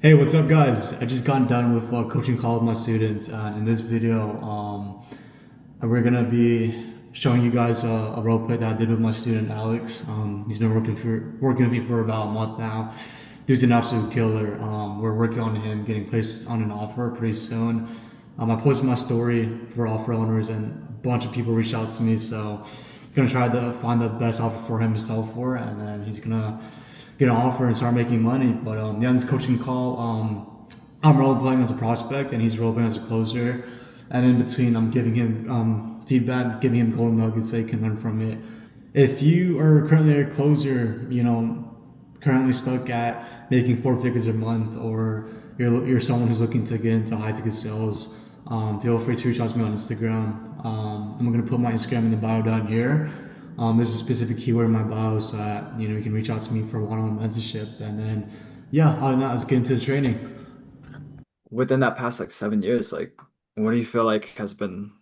Hey, what's up, guys? I just got done with coaching call with my students. In this video, we're gonna be showing you guys a role play that I did with my student Alex. He's been working with me for about a month now. Dude's an absolute killer. We're working on him getting placed on an offer pretty soon. I posted my story for offer owners, and a bunch of people reached out to me. So, gonna try to find the best offer for him to sell for, and then he's gonna get an offer and start making money. But yeah, in this coaching call, I'm role playing as a prospect and he's role playing as a closer. And in between, I'm giving him feedback, giving him golden nuggets so he can learn from it. If you are currently a closer, currently stuck at making four figures a month, or you're someone who's looking to get into high ticket sales, feel free to reach out to me on Instagram. I'm going to put my Instagram in the bio down here. There's a specific keyword in my bio so that you can reach out to me for one-on-one mentorship. And then, yeah, other than that, let's get into the training. Within that past like 7 years, like what do you feel like has been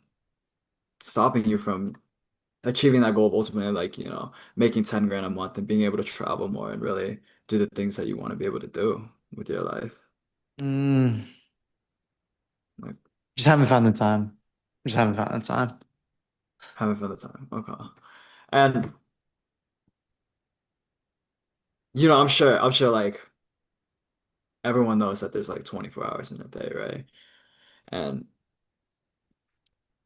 stopping you from achieving that goal of ultimately like, making 10 grand a month and being able to travel more and really do the things that you want to be able to do with your life? Mm, Like just haven't found the time. Just haven't found the time. having fun the time. Okay. And I'm sure like everyone knows that there's like 24 hours in a day, right? And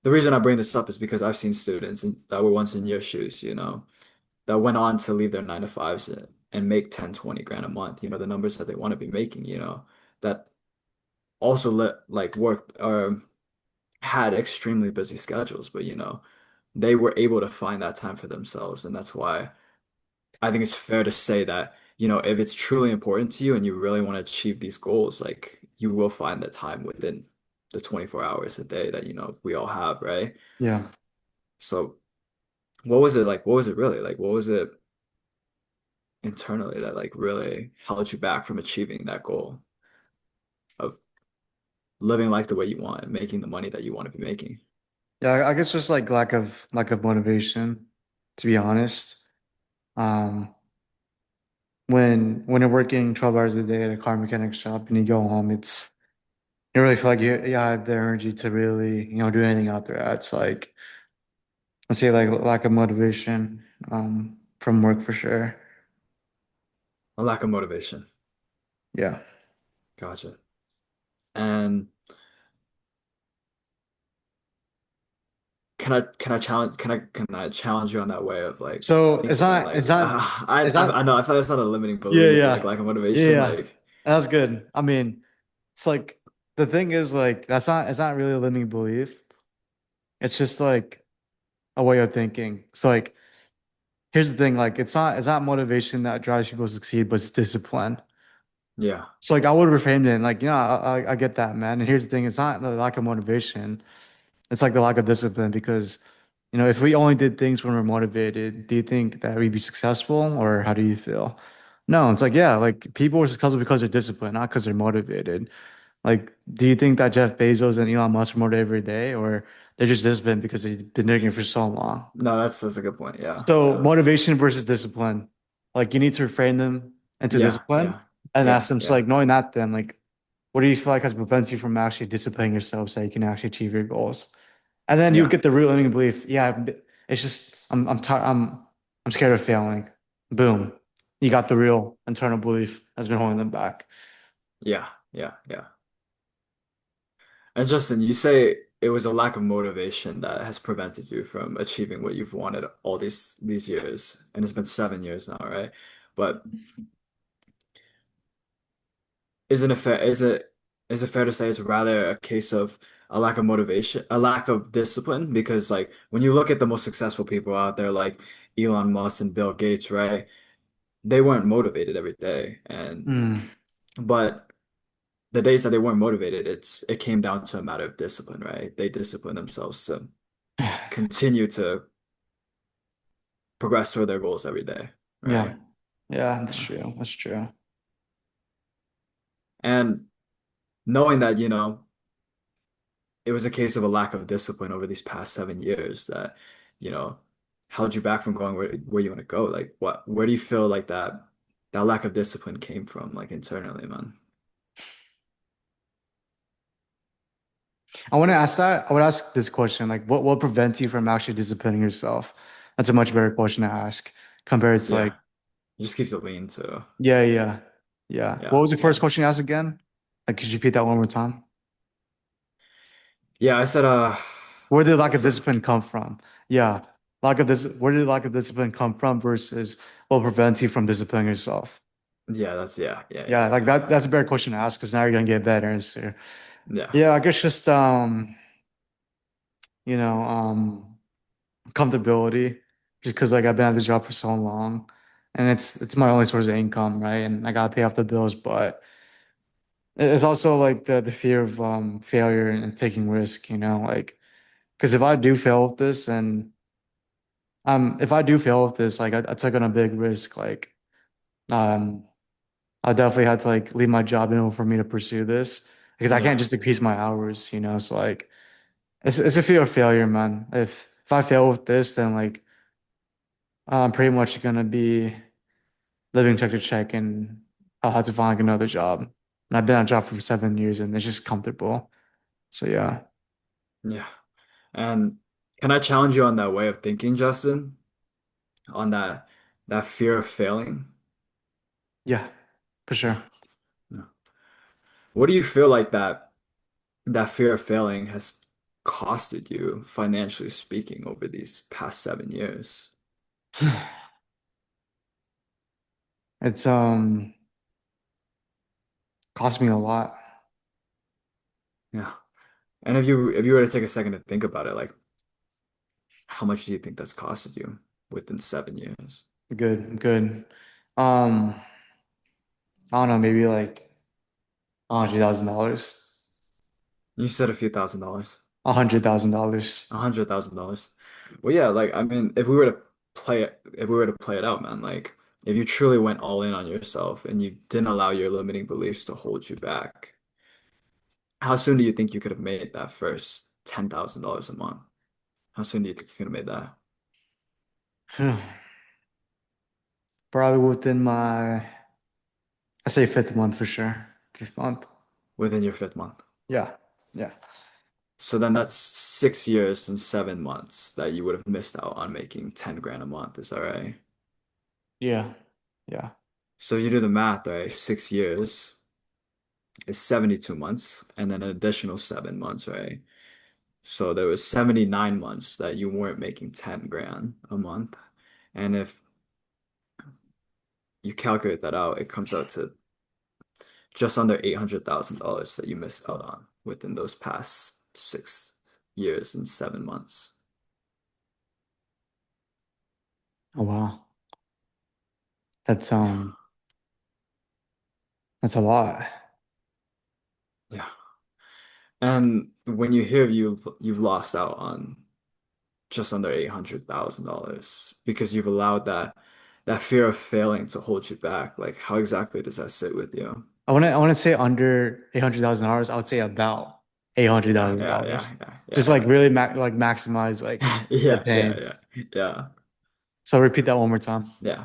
the reason I bring this up is because I've seen students that were once in your shoes, that went on to leave their 9 to 5s and make 10, 20 grand a month, the numbers that they want to be making, that also worked or had extremely busy schedules, but they were able to find that time for themselves. And that's why I think it's fair to say that, if it's truly important to you and you really want to achieve these goals, like you will find the time within the 24 hours a day that, we all have, right? Yeah. So what was it like? What was it really like? What was it internally that like really held you back from achieving that goal of living life the way you want and making the money that you want to be making? Yeah, I guess just like lack of motivation, to be honest. Um, when you're working 12 hours a day at a car mechanic shop and you go home, you really feel like you have the energy to really, do anything out there. It's like I'd say like lack of motivation, from work for sure. A lack of motivation. Yeah. Gotcha. And can I challenge you on that way of like So it's thinking not like it's not I it's I not know I feel like it's not a limiting yeah, belief like yeah. lack of Yeah, motivation yeah. like That's good. I mean, it's like the thing is like it's not really a limiting belief. It's just like a way of thinking. So like here's the thing, like it's not motivation that drives people to succeed, but it's discipline. yeah. So like I would reframe it like, I get that, man. And here's the thing, it's not the lack of motivation. It's like the lack of discipline because, if we only did things when we're motivated, do you think that we'd be successful or how do you feel? No, it's like, yeah, like people are successful because they're disciplined, not because they're motivated. Like, do you think that Jeff Bezos and Elon Musk are motivated every day or they're just disciplined because they've been doing it for so long? No, that's a good point. Yeah. So Yeah. motivation versus discipline. Like you need to reframe them into Yeah. discipline Yeah. and ask Yeah. them, so Yeah. like knowing that then like what do you feel like has prevented you from actually disciplining yourself so you can actually achieve your goals? And then you Yeah. get the root limiting belief. Yeah, it's just I'm tired. I'm scared of failing. Boom. You got the real internal belief that's been holding them back. Yeah. Yeah. Yeah. And Justin, you say it was a lack of motivation that has prevented you from achieving what you've wanted all these years, and it's been 7 years now, right? But isn't it fair? Is it fair to say it's rather a case of a lack of motivation, a lack of discipline? Because like when you look at the most successful people out there, like Elon Musk and Bill Gates, right? They weren't motivated every day, and Mm. but the days that they weren't motivated, it came down to a matter of discipline, right? They disciplined themselves to continue to progress toward their goals every day, Yeah. right? Yeah, that's Yeah. true. That's true. And knowing that, it was a case of a lack of discipline over these past 7 years that, you know, held you back from going where you want to go. Where do you feel like that lack of discipline came from, like internally, man? I want to ask that. I would ask this question, like, what prevents you from actually disciplining yourself? That's a much better question to ask compared to Yeah. like, It just keeps it lean too. yeah, yeah, yeah. What Yeah, was the first yeah. question you asked again? Like, could you repeat that one more time? Yeah, I said Where did lack of so discipline come from? Yeah, where did lack of discipline come from versus what prevents you from disciplining yourself? yeah, that's Yeah, like yeah. that's a better question to ask because now you're gonna get a better answer. Yeah. Yeah, I guess just you know, comfortability, just because like I've been at this job for so long, and it's my only source of income, right? And I gotta pay off the bills, but it's also like the fear of failure and taking risk, like because if I do fail with this, and if I do fail with this, like I took on a big risk, like um I definitely had to like leave my job in order for me to pursue this because I can't Yeah. just decrease my hours, so like it's a fear of failure, man. If I fail with this, then like I'm pretty much gonna be living check to check, and I'll have to find like another job. And I've been on a job for 7 years, and it's just comfortable. So yeah, Yeah. And can I challenge you on that way of thinking, Justin? On that fear of failing? yeah, for Yeah. sure. Yeah. What do you feel like that fear of failing has costed you financially speaking over these past 7 years? It's cost me a lot. Yeah. And if you were to take a second to think about it, like how much do you think that's costed you within 7 years? Good, good. Um, I don't know, maybe like $100,000. You said a few $1,000s. $100,000. $100,000. Well, yeah, like I mean, if we were to play it out, man, like if you truly went all in on yourself and you didn't allow your limiting beliefs to hold you back, how soon do you think you could have made that first $10,000 a month? How soon do you think you could have made that? Probably within I say fifth month for sure. Fifth month. Within your fifth month. Yeah, yeah, So then that's 6 years and 7 months that you would have missed out on making 10 grand a month. Is that right? yeah, yeah. So if you do the math, right? 6 years is 72 months and then an additional 7 months, right? So there was 79 months that you weren't making 10 grand a month. And if you calculate that out, it comes out to just under $800,000 that you missed out on within those past 6 years and 7 months. Oh wow, that's that's a lot. Yeah. And when you hear you've lost out on just under $800,000 because you've allowed that fear of failing to hold you back, like how exactly does that sit with you? I wanna say under $800,000. I would say about eight hundred Yeah, thousand yeah, yeah, dollars. yeah, Just like yeah, really like maximize like yeah. the Yeah, yeah, pain. yeah, yeah, So repeat that one more time. yeah.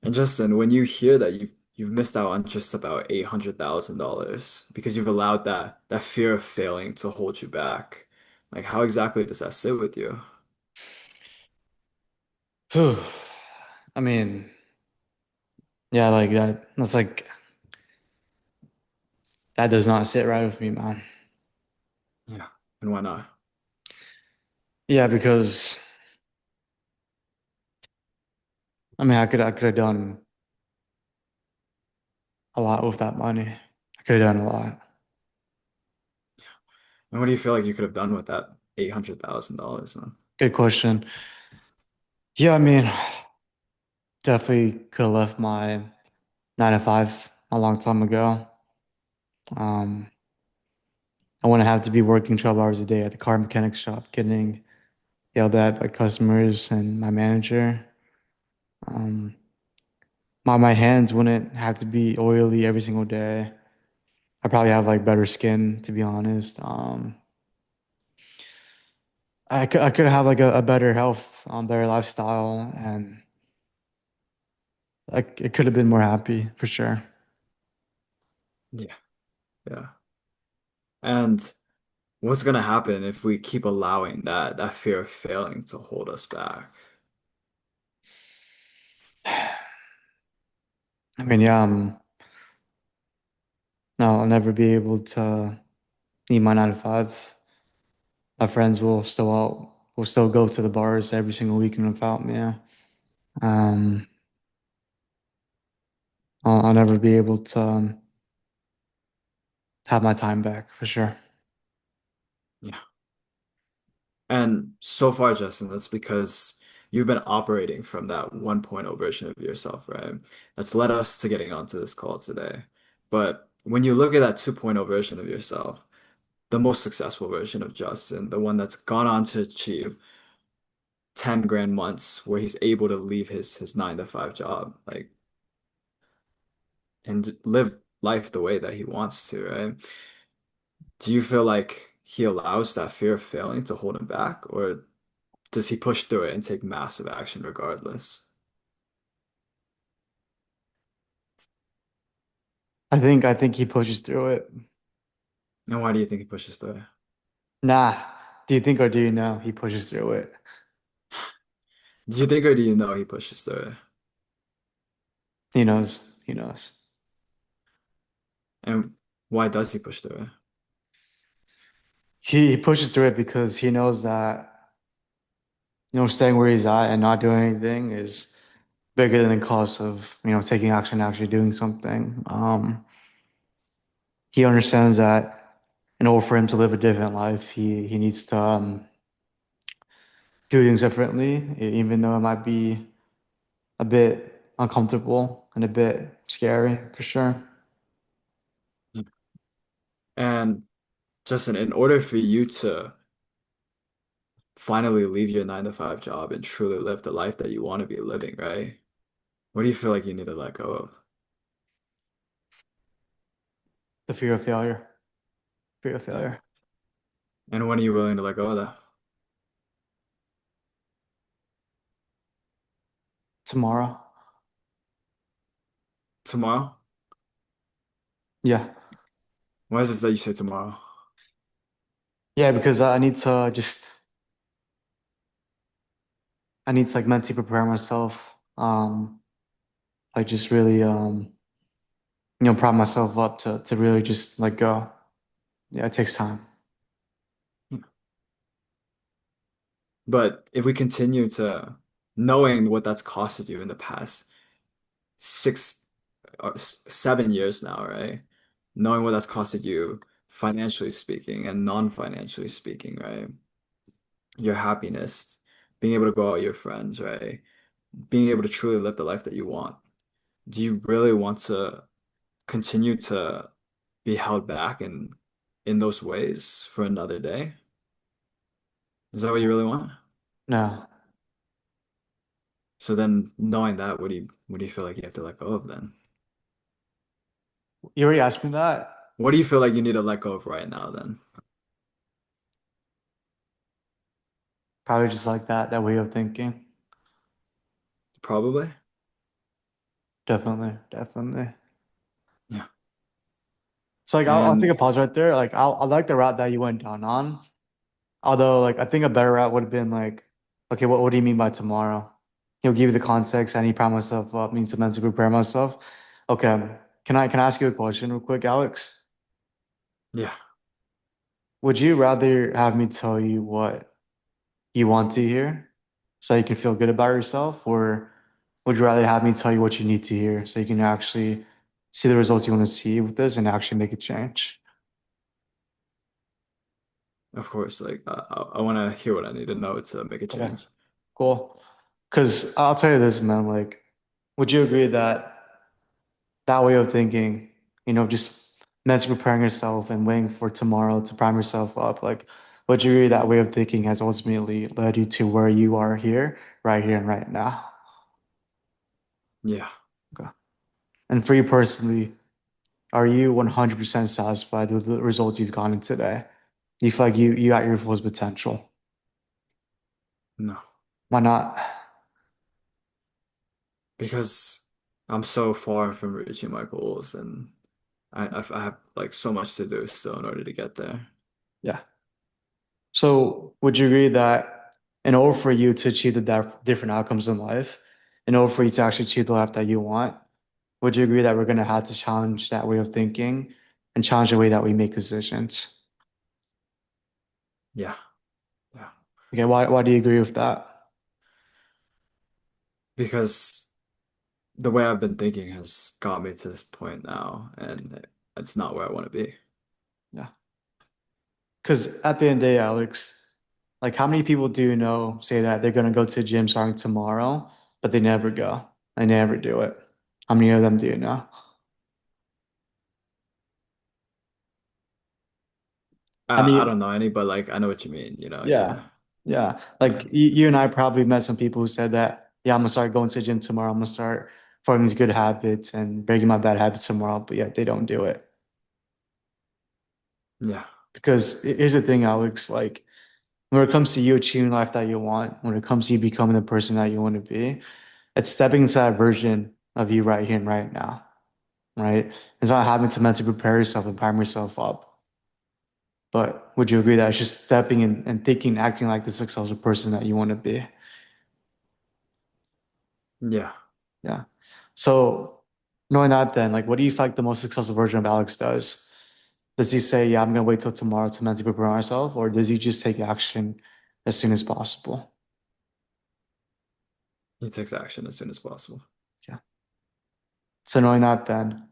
And Justin, when you hear that you've missed out on just about $800,000 because you've allowed that fear of failing to hold you back, like how exactly does that sit with you? Whew. I mean, yeah, like that. That's like that does not sit right with me, man. Yeah. And why not? Yeah, because I mean, I could have done a lot with that money. I could have done a lot. And what do you feel like you could have done with that $800,000, man? Good question. Yeah, I mean, definitely could have left my 9 to 5 a long time ago. Um, I wouldn't have to be working 12 hours a day at the car mechanic shop, getting yelled at by customers and my manager. Um, my hands wouldn't have to be oily every single day. I probably have like better skin, to be honest. I could have like a better health, better lifestyle, and like it could have been more happy for sure. Yeah. Yeah. And what's gonna happen if we keep allowing that fear of failing to hold us back? I mean, yeah, no, I'll never be able to leave my 9 to 5. My friends will still go to the bars every single weekend without me. Yeah. Um, I'll never be able to have my time back for sure. Yeah. And so far, Justin, that's because you've been operating from that 1.0 version of yourself, right? That's led us to getting onto this call today. But when you look at that 2.0 version of yourself, the most successful version of Justin, the one that's gone on to achieve 10 grand months where he's able to leave his 9 to 5 job, like, and live life the way that he wants to, right? Do you feel like he allows that fear of failing to hold him back, or does he push through it and take massive action regardless? I think he pushes through it. And why do you think he pushes through it? Nah. Do you think or do you know he pushes through it? Do you think or do you know he pushes through it? He knows. He knows. And why does he push through it? He pushes through it because he knows that staying where he's at and not doing anything is bigger than the cost of taking action, and actually doing something. He understands that in order for him to live a different life, he needs to do things differently, even though it might be a bit uncomfortable and a bit scary for sure. And Justin, in order for you to finally leave your 9 to 5 job and truly live the life that you want to be living, right? What do you feel like you need to let go of? The fear of failure. Fear of Yeah. failure. And when are you willing to let go of that? Tomorrow. Tomorrow? Yeah. Why is it that you say tomorrow? Yeah, because I need to like mentally prepare myself. Like just really prop myself up to really just let go. Yeah, it takes time. But if we continue to knowing what that's costed you in the past 7 years now, right? Knowing what that's costed you financially speaking and non-financially speaking, right? Your happiness, being able to go out with your friends, right? Being able to truly live the life that you want. Do you really want to continue to be held back in those ways for another day? Is that what you really want? No, So then knowing that, what do you feel like you have to let go of then? you already asked me that. What do you feel like you need to let go of right now then? Probably just like that way of thinking. Probably. Definitely, definitely. Yeah. So like I'll take And a pause right there. Like I like the route that you went down on. Although like I think a better route would have been like, okay, what do you mean by tomorrow? He'll give you the context. I need to prime myself up, mean to mentally prepare myself. Okay. Can I ask you a question real quick, Alex? yeah, Would you rather have me tell you what you want to hear so you can feel good about yourself, or would you rather have me tell you what you need to hear so you can actually see the results you want to see with this and actually make a change? of course. Like I want to hear what I need to know to make a Okay, change. cool. Because I'll tell you this, man, like, would you agree that that way of thinking, just mentally preparing yourself and waiting for tomorrow to prime yourself up, like, would you agree that way of thinking has ultimately led you to where you are here and right now? Yeah, Okay. And for you personally, are you 100% satisfied with the results you've gotten today? Do you feel like you got your fullest potential? no, Why not? because I'm so far from reaching my goals, and I have like so much to do still in order to get there. Yeah. So would you agree that in order for you to achieve the different outcomes in life, in order for you to actually achieve the life that you want, would you agree that we're going to have to challenge that way of thinking and challenge the way that we make decisions? Yeah, yeah. Okay, why do you agree with that? Because the way I've been thinking has got me to this point now, and it's not where I want to be. Yeah. Because at the end of the day, Alex, like how many people do you know say that they're going to go to the gym starting tomorrow, but they never go? They never do it. How many of them do you know? I I mean, don't know any, but like I know what you mean, yeah. yeah, yeah. Like Yeah. you and I probably met some people who said that, yeah, I'm gonna start going to the gym tomorrow. I'm gonna start forming these good habits and breaking my bad habits tomorrow, but yet they don't do it. Yeah. Because here's the thing, Alex, like when it comes to you achieving the life that you want, when it comes to you becoming the person that you want to be, it's stepping into that version of you right here and right now, right? It's not having to mentally prepare yourself and prime yourself up. But would you agree that it's just stepping in and thinking, acting like the successful person that you want to be? Yeah. Yeah. So knowing that then, like what do you feel like the most successful version of Alex does? Does he say, yeah, I'm gonna wait till tomorrow to mentally prepare myself, or does he just take action as soon as possible? He takes action as soon as possible. Yeah. So knowing that then,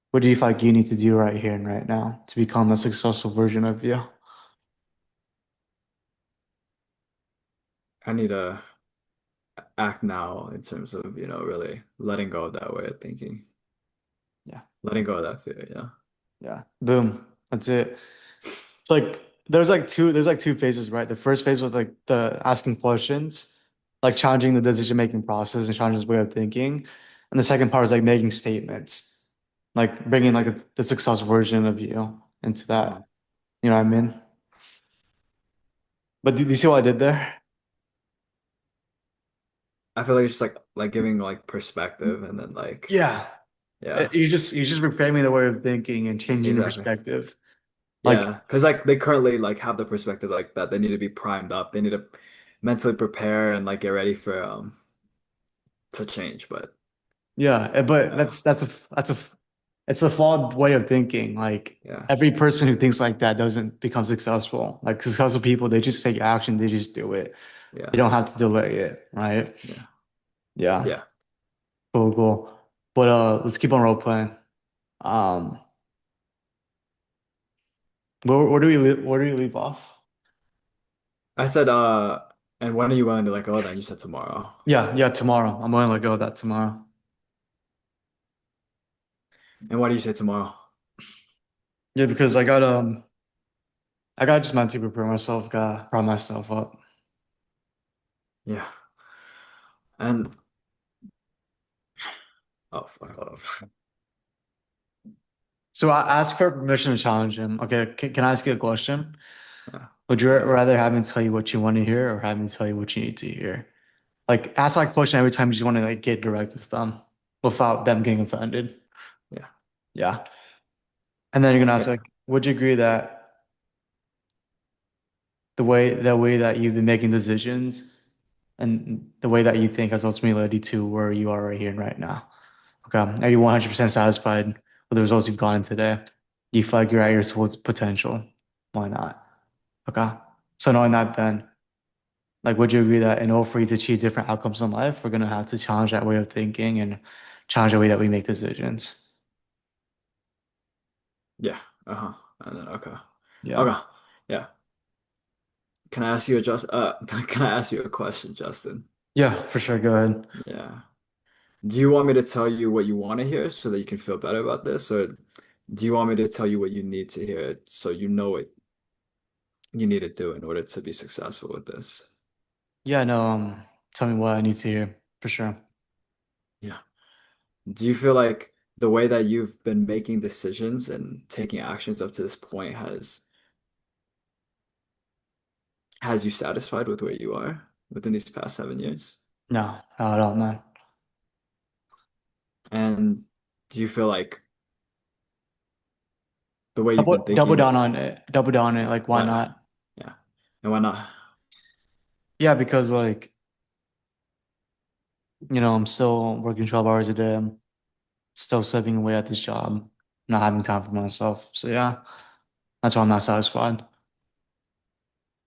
what do you feel like you need to do right here and right now to become a successful version of you? I need to act now in terms of, really letting go of that way of thinking, Yeah. letting go of that fear. Yeah. Yeah. Boom. That's it. It's like there's like two phases, right? The first phase was like the asking questions, like challenging the decision making process and challenging his way of thinking. And the second part is like making statements, like bringing like the success version of you into Mhm. that. You know what I mean? But do you see what I did there? I feel like it's just like giving like perspective and then like, Yeah. yeah, You just reframing the way of thinking and changing the exactly. perspective. Like, Yeah, because like they currently like have the perspective like that they need to be primed up. They need to mentally prepare and like get ready for to change. But yeah, but yeah, that's a it's a flawed way of thinking. Like yeah, every person who thinks like that doesn't become successful. Like successful people, they just take action, they just do it. They yeah, don't have to delay it, right? yeah, Yeah. yeah. Cool, cool. But let's keep on role playing. Um, where do we leave off? I said, and when are you willing to let go of that? You said tomorrow. Yeah, yeah, tomorrow. I'm going to let go of that tomorrow. And why do you say tomorrow? Yeah, because I got just mentally prepare myself, gotta prop myself up. Yeah. And oh fuck, hold on. So I ask for permission to challenge him. Okay, can I ask you a question? Yeah. Would you rather have me tell you what you want to hear or have me tell you what you need to hear? Like ask that question every time you just want to like get direct with them without them getting offended. Yeah. Yeah. And then you're gonna ask Yeah. like, would you agree that the way that you've been making decisions and the way that you think has ultimately led you to where you are right here and right now? Okay. Are you 100% satisfied with the results you've gotten today? Do you feel like you're at your full potential? Why not? Okay. So knowing that then, like, would you agree that in order for you to achieve different outcomes in life, we're gonna have to challenge that way of thinking and challenge the way that we make decisions? Yeah. Uh-huh. And then okay. Yeah. Okay. Yeah. Can I ask you a can I ask you a question, Justin? Yeah, for sure. Go ahead. Yeah. Do you want me to tell you what you want to hear so that you can feel better about this, or do you want me to tell you what you need to hear so you know what you need to do in order to be successful with this? Yeah, no, tell me what I need to hear for sure. Yeah. Do you feel like the way that you've been making decisions and taking actions up to this point has you satisfied with where you are within these past 7 years? No, not at all, man. And do you feel like the way you've been Double thinking, down on it. Double down on it. Like, why why, not? yeah. And why not? Yeah, because like, I'm still working 12 hours a day. I'm still slaving away at this job, not having time for myself. So yeah, that's why I'm not satisfied.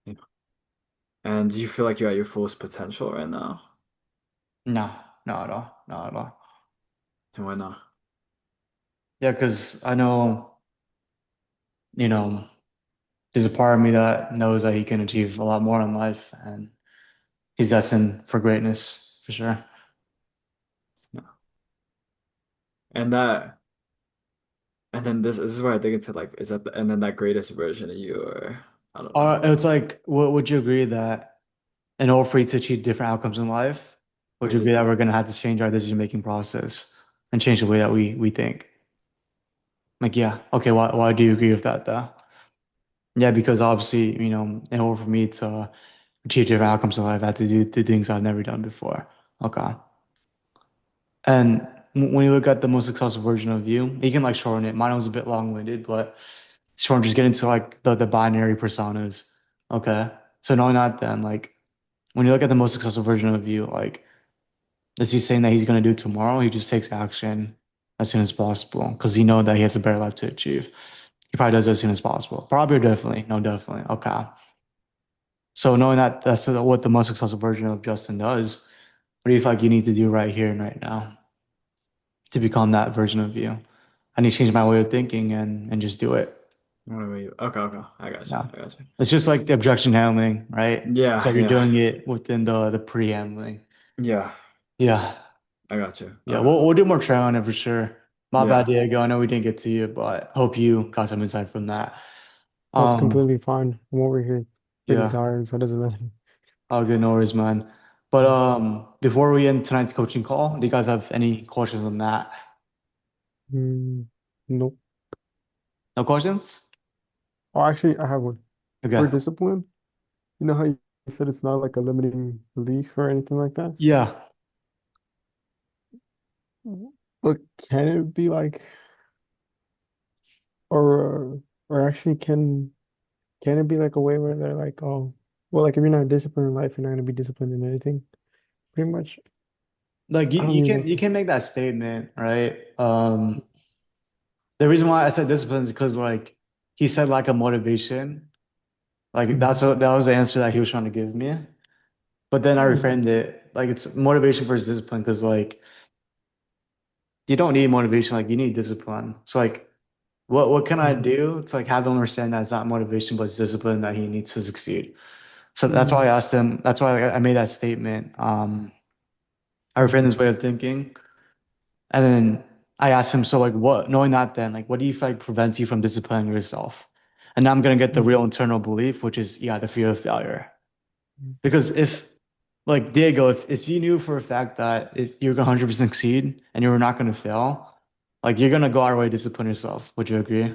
Yeah. And do you feel like you're at your fullest potential right now? No, not at all. Not at all. And why not? Yeah, because I know, you know, there's a part of me that knows that he can achieve a lot more in life and he's destined for greatness for sure. Yeah. And that, and then this is where I dig into like, is that and then that greatest version of you, or I don't know. Or it's like, would you agree that in order for you to achieve different outcomes in life, We would have you to, agree that we're going to have to change our decision making process and change the way that we think? Like, yeah, okay, why do you agree with that though? Yeah, because obviously, in order for me to achieve different outcomes in life, I have to do things I've never done before. Okay. And when you look at the most successful version of you can like shorten it. Mine was a bit long-winded, but shorten, just get into like the binary personas. Okay. So knowing that then, like when you look at the most successful version of you, like is he saying that he's gonna do it tomorrow? He just takes action as soon as possible because he know that he has a better life to achieve. He probably does it as soon as possible. Probably or definitely. No, definitely. Okay. So knowing that that's what the most successful version of Justin does, what do you feel like you need to do right here and right now to become that version of you? I need to change my way of thinking and just do it. what about you? Okay, okay. I got you. Yeah. I got you. It's just like the objection handling, right? It's Yeah, like you're yeah. doing it within the pre-handling. Yeah, Yeah. I got you. Yeah. We'll do more try on it for sure. My bad, Yeah. Diego. I know we didn't get to you, but hope you got some insight from that. That's Um, completely fine. I'm over here pretty yeah. tired, so it doesn't matter. All good, no worries, man. But before we end tonight's coaching call, do you guys have any questions on that? Mm, nope. No questions? Oh, actually, I have one. For Okay. discipline, you know how you said it's not like a limiting belief or anything like that? Yeah. But can it be like, or actually can it be like a way where they're like, oh, well, like if you're not disciplined in life, you're not gonna be disciplined in anything. Pretty much. Like you, I don't you even can know. you can make that statement, right? The reason why I said discipline is because like he said like a motivation. Like Mhm. that was the answer that he was trying to give me. But then I Mhm. reframed it like it's motivation versus discipline because like you don't need motivation, like you need discipline. So like what can I Mhm. do to like have him understand that it's not motivation but it's discipline that he needs to succeed. So that's why I Mhm. asked him, that's why I made that statement. I reframed Mhm. his way of thinking. And then I asked him, so like what, knowing that then, like what do you feel like prevents you from disciplining yourself? And now I'm gonna get the Mhm. real internal belief, which is yeah, the fear of failure. Because if like Diego, if you knew for a fact that if you're gonna 100% succeed and you're not gonna fail, like you're gonna go out of your way to discipline yourself. Would you agree?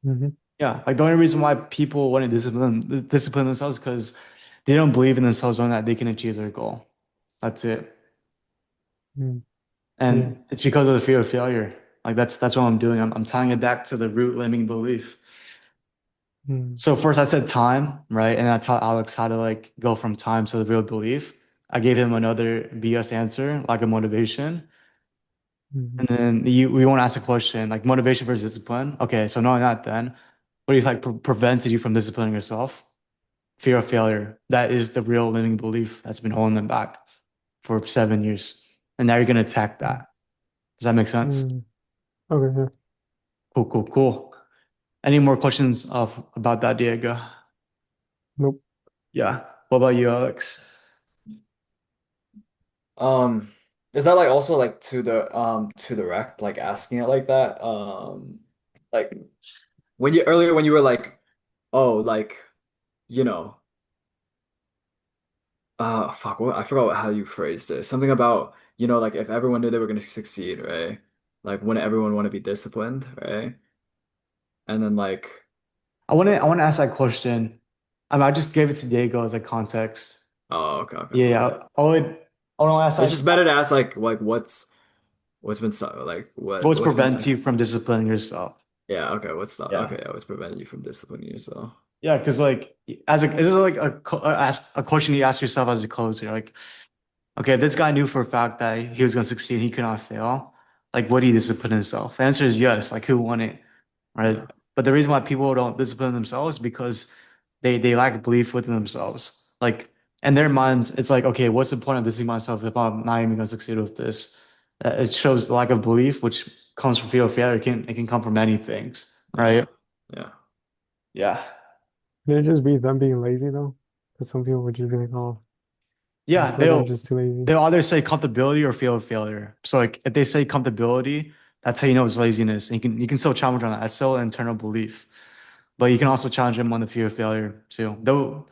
Mhm. Yeah. Like the only reason why people want to discipline themselves because they don't believe in themselves knowing that they can achieve their goal. That's it. Mhm. Yeah. And it's because of the fear of failure. Like that's what I'm doing. I'm tying it back to the root limiting belief. Mhm. So first I said time, right? And I taught Alex how to like go from time to the real belief. I gave him another BS answer, like a motivation. And Mhm. then we won't ask a question like motivation versus discipline. Okay, so knowing that then, what do you like prevented you from disciplining yourself? Fear of failure. That is the real limiting belief that's been holding them back for 7 years. And now you're gonna attack that. Does that make sense? Mhm. Okay. Yeah. Cool, cool, cool. Any more questions of about that, Diego? Nope. Yeah. What about you, Alex? Um, is that like also like to the rec, like asking it like that? Like when you earlier when you were like, oh, like, you know, fuck, what I forgot how you phrased it. Something about, like if everyone knew they were gonna succeed, right? Like wouldn't everyone want to be disciplined, right? And then like, I want to ask that question. I just gave it to Diego as a context. oh, okay, okay, Yeah, okay. yeah. I want to ask It's like just better to ask like what's been so like what's what's been prevents you from disciplining yourself? yeah, okay, what's the Yeah. okay, yeah, what's preventing you from disciplining yourself? Yeah, because like this is like a question you ask yourself as a closer. Like, okay, this guy knew for a fact that he was gonna succeed, he could not fail. Like, would he discipline himself? The answer is yes. Like, who won it, right? Yeah. But the reason why people don't discipline themselves is because they lack belief within themselves. Like, in their minds, it's like, okay, what's the point of disciplining myself if I'm not even gonna succeed with this? It shows the lack of belief, which comes from fear of failure. It can come from many things, Yeah. right? Yeah. Yeah. Can it just be them being lazy though? Because some people would just be like, oh, I Yeah, feel like I'm just too lazy. they'll either say comfortability or fear of failure. So like if they say comfortability, that's how you know it's laziness. And you can still challenge on that. That's still an internal belief. But you can also challenge them on the fear of failure too. Though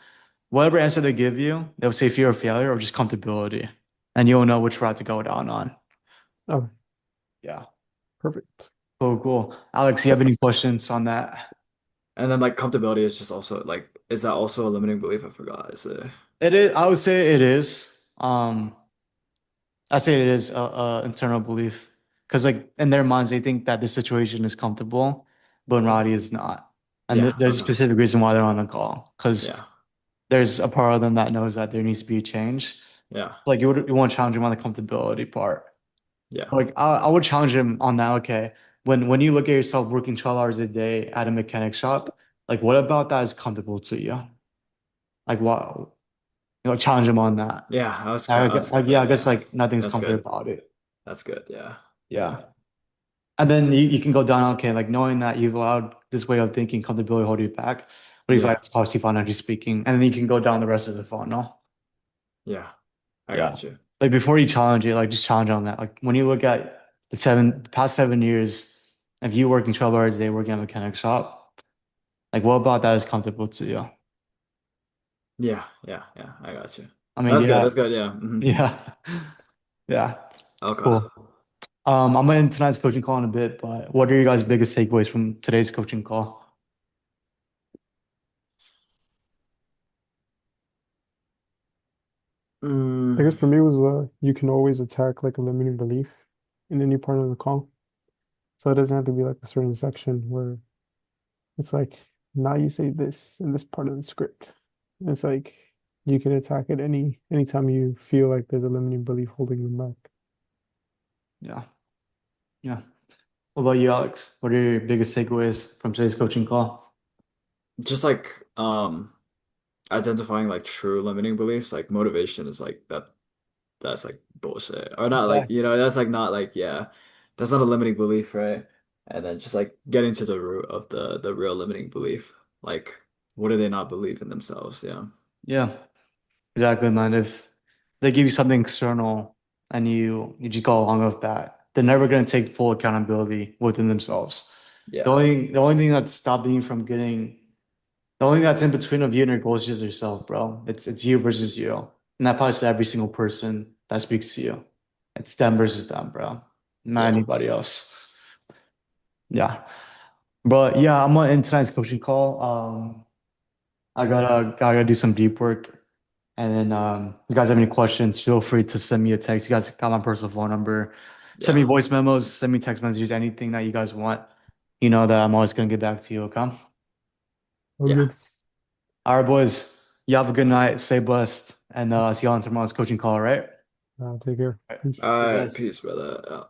whatever answer they give you, they'll say fear of failure or just comfortability. And you'll know which route to go down on. Oh, Yeah. perfect. Cool, cool. Alex, you have any questions on that? And then like comfortability is just also like, is that also a limiting belief? I forgot. Is it? It is, I would say it is. I say it is a internal belief because like in their minds they think that the situation is comfortable, but in reality it's not. And Yeah. there's a Okay. specific reason why they're on the call because Yeah. there's a part of them that knows that there needs to be a change. Yeah. Like you want to challenge him on the comfortability part. Yeah. Like I would challenge him on that. Okay, when you look at yourself working 12 hours a day at a mechanic shop, like what about that is comfortable to you? Like what? Challenge him on that. Yeah. That's good. That's good. Yeah, I guess Yeah. like nothing's That's comfortable good. about it. That's good. Yeah. Yeah. And then you can go down, okay, like knowing that you've allowed this way of thinking comfortability hold you back. What if I Yeah. positive financially speaking? And then you can go down the rest of the funnel. Yeah. I Yeah. got you. Like before you challenge it, like just challenge on that. Like when you look at the past 7 years of you working 12 hours a day working at a mechanic shop, like what about that is comfortable to you? Yeah. Yeah. Yeah. I got you. I mean, That's good. yeah, That's good. Yeah. yeah, yeah. Okay. Cool. I'm gonna end tonight's coaching call in a bit, but what are your guys' biggest takeaways from today's coaching call? I Mm, guess for me it was you can always attack like a limiting belief in any part of the call. So it doesn't have to be like a certain section where it's like now you say this in this part of the script. It's like you can attack it anytime you feel like there's a limiting belief holding them back. Yeah, yeah. What about you, Alex? What are your biggest takeaways from today's coaching call? just like identifying like true limiting beliefs, like motivation is like that's like bullshit. Or not like, Exactly. that's like not like, yeah, that's not a limiting belief, right? And then just like getting to the root of the real limiting belief. Like, what do they not believe in themselves? Yeah. Yeah, exactly, man. If they give you something external and you just go along with that, they're never gonna take full accountability within themselves. Yeah. The only thing that's stopping you from getting the only thing that's in between of you and your goals is just yourself, bro. It's you versus you. And that applies to every single person that speaks to you. It's them versus them, bro. Not Yeah. anybody else. Yeah. But yeah, I'm gonna end tonight's coaching call. I gotta do some deep work. And then you guys have any questions, feel free to send me a text. You guys got my personal phone number. Send me Yeah. voice memos, send me text messages, anything that you guys want. You know that I'm always gonna get back to you, okay? All Yeah. good. All right, boys. You have a good night. Stay blessed. And see y'all on tomorrow's coaching call, all right? Take care. All right. Peace. All See you right. guys. Peace, brother. Yeah.